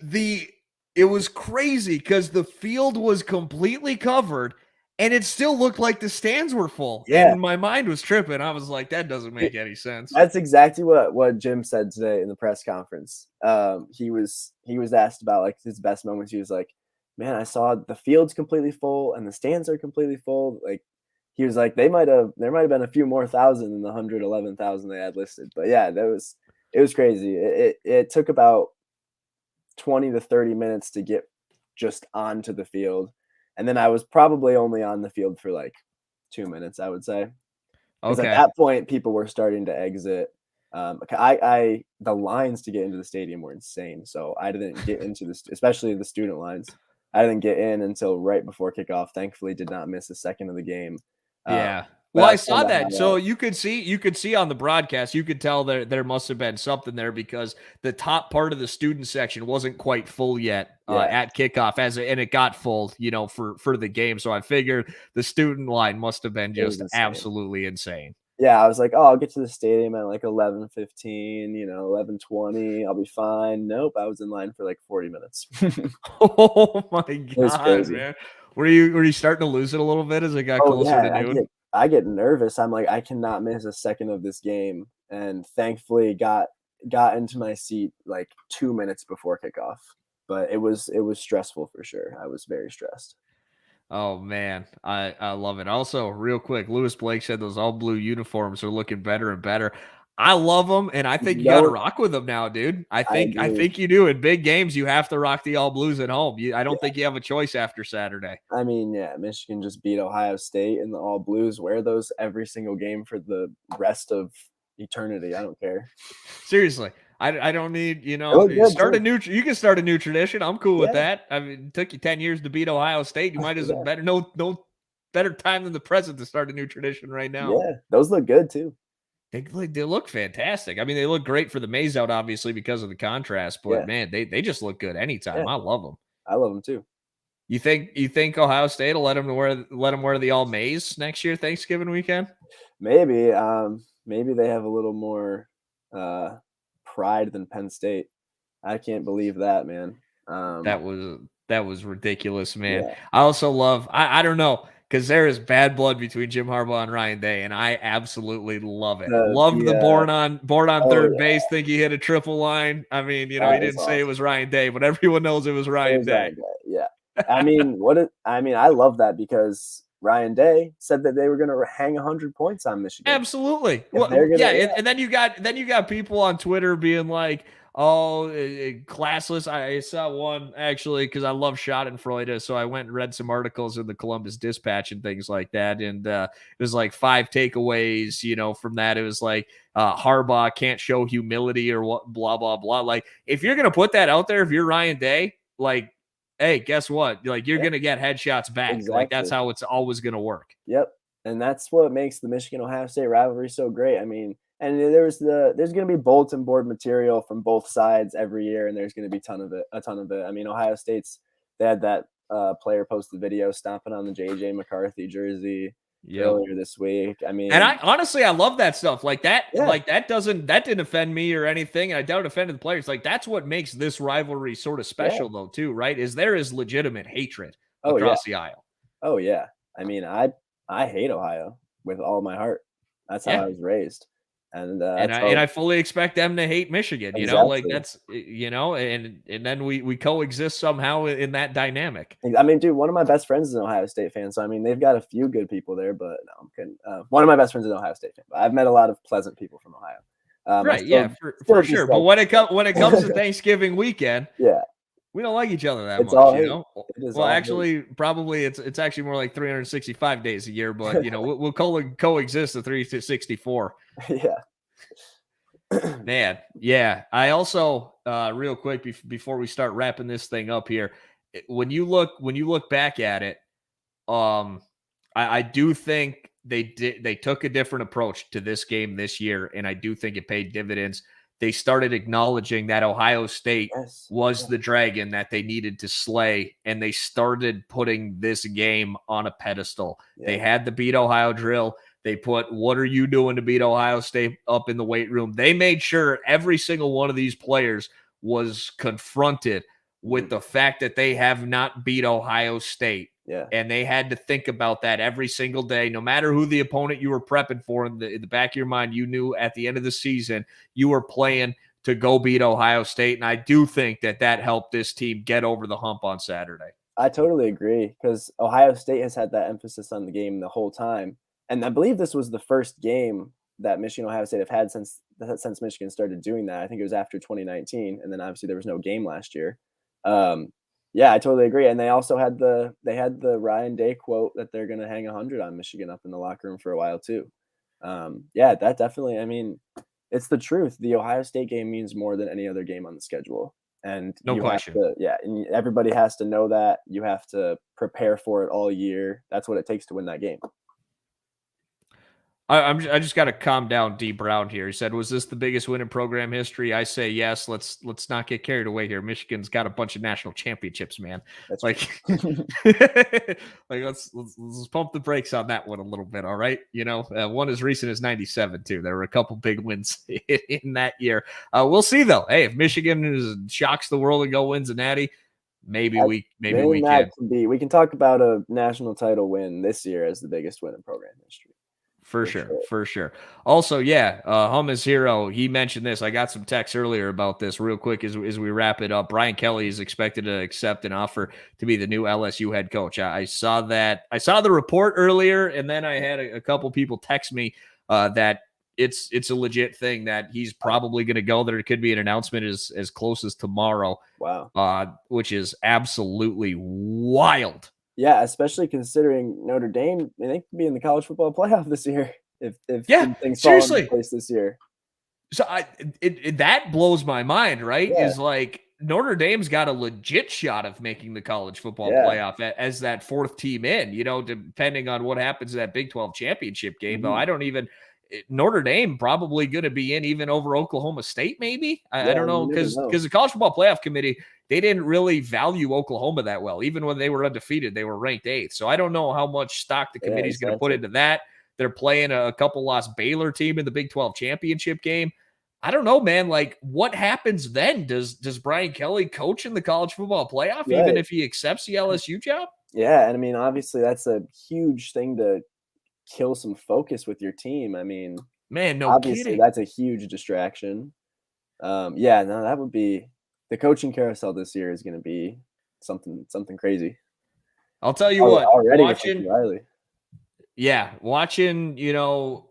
the it was crazy because the field was completely covered and it still looked like the stands were full. yeah. And my mind was tripping. I was like, that doesn't make any sense. That's exactly what Jim said today in the press conference. He was asked about like his best moments. He was like, "Man, I saw the field's completely full and the stands are completely full." Like he was like, there might have been a few more thousand than the 111,000 they had listed. But yeah, it was crazy. It took about 20 to 30 minutes to get just onto the field, and then I was probably only on the field for like 2 minutes, I would say. 'Cause at Okay. that point, people were starting to exit. I the lines to get into the stadium were insane, so I didn't get into this, especially the student lines. I didn't get in until right before kickoff. Thankfully, did not miss a second of the game. Yeah. But Well, I I was trying saw to that. hide So out. you could see on the broadcast, you could tell there must have been something there because the top part of the student section wasn't quite full yet Yeah, at kickoff and it got full, for the game. So I figured the student line must have been it was just insane. absolutely insane. Yeah, I was like, "Oh, I'll get to the stadium at like 11:15, 11:20, I'll be fine." Nope, I was in line for like 40 minutes. It Oh my was god, crazy. man. Were you starting to lose it a little bit as it got Oh, closer to yeah, noon? I get nervous. I'm like, "I cannot miss a second of this game," and thankfully got into my seat, like, 2 minutes before kickoff, but it was stressful for sure. I was very stressed. Oh man, I love it. Also, real quick, Lewis Blake said those all blue uniforms are looking better and better. I love them, and I think you got to No, rock with them now, dude. I I think I agree. think you do. In big games, you have to rock the all blues at home. I don't Yeah, think you have a choice after Saturday. I mean, yeah, Michigan just beat Ohio State in the all blues. Wear those every single game for the rest of eternity. I don't care. Seriously, I don't need They look good start a too. new. You can start a new tradition. I'm cool with Yeah, that. I mean, it took you 10 years to beat Ohio State. You might as yeah, better no better time than the present to start a new tradition right now. yeah. Those look good too. They look fantastic. I mean, they look great for the maze out, obviously, because of the contrast, but Yeah, man, they just look good anytime. yeah. I love them. I love them too. You think Ohio State will let them wear the all maze next year, Thanksgiving weekend? Maybe, maybe they have a little more, uh, pride than Penn State. I can't believe that, man. That was that was ridiculous, man. Yeah, I also love I don't know because there is bad blood between Jim Harbaugh and Ryan Day, and I absolutely love it. the Loved the, the uh born on oh, third yeah, base. Think he hit a triple line. I mean, he that is didn't say it awesome. was Ryan Day, but everyone knows it was It Ryan was Day. Ryan Day, yeah. I mean, I love that because Ryan Day said that they were gonna hang 100 points on Michigan. Absolutely. If Well, they're yeah, gonna and then you got people on Twitter being like, Oh, classless. I saw one actually because I love Schadenfreude. So I went and read some articles in the Columbus Dispatch and things like that. And it was like 5 takeaways, from that. It was like Harbaugh can't show humility or what, blah, blah, blah. Like, if you're going to put that out there, if you're Ryan Day, like, hey, guess what? Like, you're Yeah, going to get headshots back. Like, that's exactly. how it's always going to work. Yep, and that's what makes the Michigan-Ohio State rivalry so great. I mean, and there's gonna be bulletin board material from both sides every year, and there's gonna be a ton of it. I mean, Ohio State's they had that player post the video stomping on the JJ McCarthy jersey Yep. earlier this week. I And mean, I honestly, I love that stuff. yeah, That didn't offend me or anything. And I doubt it offended the players. Like, that's what makes this rivalry sort of yeah. special, though, too, right? Is there is legitimate hatred Oh yeah, across the aisle. oh yeah. I mean, I hate Ohio with all my heart. That's how Yeah. I was raised, and And that's I how fully expect them to hate Michigan, like exactly. that's and then we coexist somehow in that dynamic. I mean, dude, one of my best friends is an Ohio State fan, so I mean, they've got a few good people there. But no, I'm kidding. One of my best friends is an Ohio State fan, but I've met a lot of pleasant people from Ohio. I Right, yeah, still for sure. But dislike. when it comes to Thanksgiving weekend, Yeah, we don't like each other that it's much, all hate. It is Well, all hate. actually, probably it's actually more like 365 days a year, but we'll coexist the 364. Yeah, Man, yeah. I also real quick before we start wrapping this thing up here, when you look back at it, um, I do think they took a different approach to this game this year, and I do think it paid dividends. They started acknowledging that Ohio State yes, was yeah, the dragon that they needed to slay, and they started putting this game on a pedestal. They yeah, had the beat Ohio drill. They put, what are you doing to beat Ohio State up in the weight room? They made sure every single one of these players was confronted with mhm, the fact that they have not beat Ohio State. yeah, And they had to think about that every single day, no matter who the opponent you were prepping for. In the back of your mind, you knew at the end of the season you were playing to go beat Ohio State. And I do think that helped this team get over the hump on Saturday. I totally agree because Ohio State has had that emphasis on the game the whole time, and I believe this was the first game that Michigan Ohio State have had since Michigan started doing that. I think it was after 2019, and then obviously there was no game last year. Um, yeah, I totally agree. And they also had the Ryan Day quote that they're going to hang 100 on Michigan up in the locker room for a while too. Yeah, that definitely. I mean, it's the truth. The Ohio State game means more than any other game on the schedule. And No you have question. to, yeah, and everybody has to know that. You have to prepare for it all year. That's what it takes to win that game. I just got to calm down. D Brown here. He said, "Was this the biggest win in program history?" I say yes. Let's not get carried away here. Michigan's got a bunch of national championships, man. That's Like, true. like let's pump the brakes on that one a little bit. All right, one as recent as '97 too. There were a couple big wins in that year. We'll see though. Hey, if Michigan shocks the world and go wins a natty, maybe we That can. can be. We can talk about a national title win this year as the biggest win in program history For for sure, sure. for sure. Also, yeah, Hummus Hero, he mentioned this. I got some texts earlier about this real quick as we wrap it up. Brian Kelly is expected to accept an offer to be the new LSU head coach. I saw that. I saw the report earlier, and then I had a couple people text me that it's a legit thing that he's probably going to go. There could be an announcement as close as tomorrow, Wow. which is absolutely wild. Yeah, especially considering Notre Dame, they could be in the college football playoff this year if Yeah, things fall into seriously. place this year. So that blows my mind, right? Yeah, Is like Notre Dame's got a legit shot of making the college football yeah. playoff as that fourth team in, depending on what happens in that Big 12 championship game. Though Mhm. I don't even Notre Dame probably going to be in even over Oklahoma State, maybe. I Yeah, don't know you never because know. the college football playoff committee, they didn't really value Oklahoma that well. Even when they were undefeated, they were ranked 8th. So I don't know how much stock the Yeah, committee's going to put exactly. into that. They're playing a couple lost Baylor team in the Big 12 championship game. I don't know, man. Like, what happens then? Does Brian Kelly coach in the college football playoff, even Right. if he accepts the LSU job? Yeah, and I mean, obviously, that's a huge thing to kill some focus with your team. I mean, Man, no obviously, kidding. that's a huge distraction. Yeah, no, that would be the coaching carousel this year is gonna be something crazy. I'll tell you what, Already with Lincoln Riley. watching,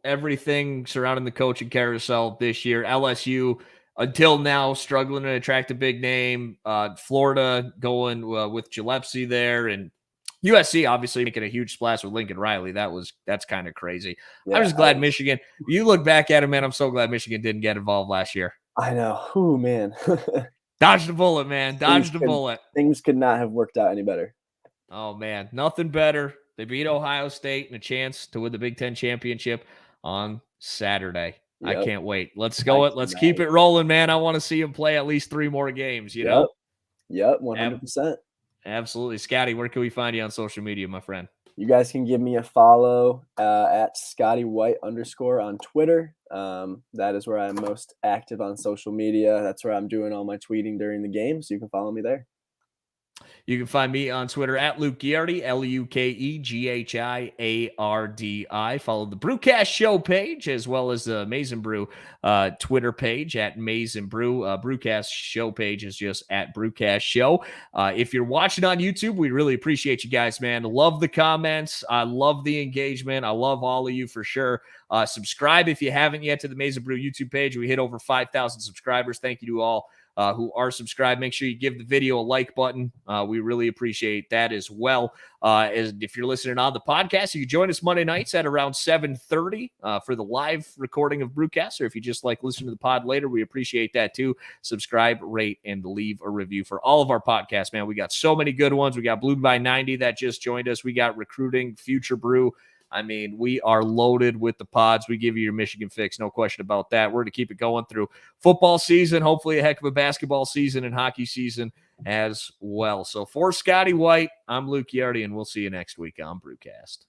everything surrounding the coaching carousel this year, LSU, until now, struggling to attract a big name. Florida going with Gillespie there, and USC obviously making a huge splash with Lincoln Riley. That's kind of crazy. Yeah, I'm just glad Michigan. You look back at it, man. I'm so glad Michigan didn't get involved last year. I know. Oh man. Dodged the bullet, man. Dodged the bullet. Things could not have worked out any better. Oh man, nothing better. They beat Ohio State and a chance to win the Big Ten championship on Saturday. Yep. I can't wait. Let's go. Let's keep it rolling, man. I want to see him play at least 3 more games. You know. Yep. 100%. Absolutely, Scotty. Where can we find you on social media, my friend? You guys can give me a follow at Scotty White _ on Twitter. That is where I'm most active on social media. That's where I'm doing all my tweeting during the game. So you can follow me there. You can find me on Twitter at Luke Ghiardi, LukeGhiardi. Follow the Brewcast show page as well as the Maize n Brew Twitter page at Maize n Brew. Brewcast show page is just at Brewcast show. If you're watching on YouTube, we really appreciate you guys, man. Love the comments. I love the engagement. I love all of you for sure. Subscribe if you haven't yet to the Maize n Brew YouTube page. We hit over 5,000 subscribers. Thank you to all who are subscribed. Make sure you give the video a like button. We really appreciate that as well. If you're listening on the podcast, you can join us Monday nights at around 7:30 for the live recording of Brewcast. Or if you just like listening to the pod later, we appreciate that too. Subscribe, rate, and leave a review for all of our podcasts, man. We got so many good ones. We got Blue by 90 that just joined us. We got Recruiting, Future Brew. I mean, we are loaded with the pods. We give you your Michigan fix, no question about that. We're going to keep it going through football season, hopefully a heck of a basketball season and hockey season as well. So for Scotty White, I'm Luke Ghiardi, and we'll see you next week on Brewcast.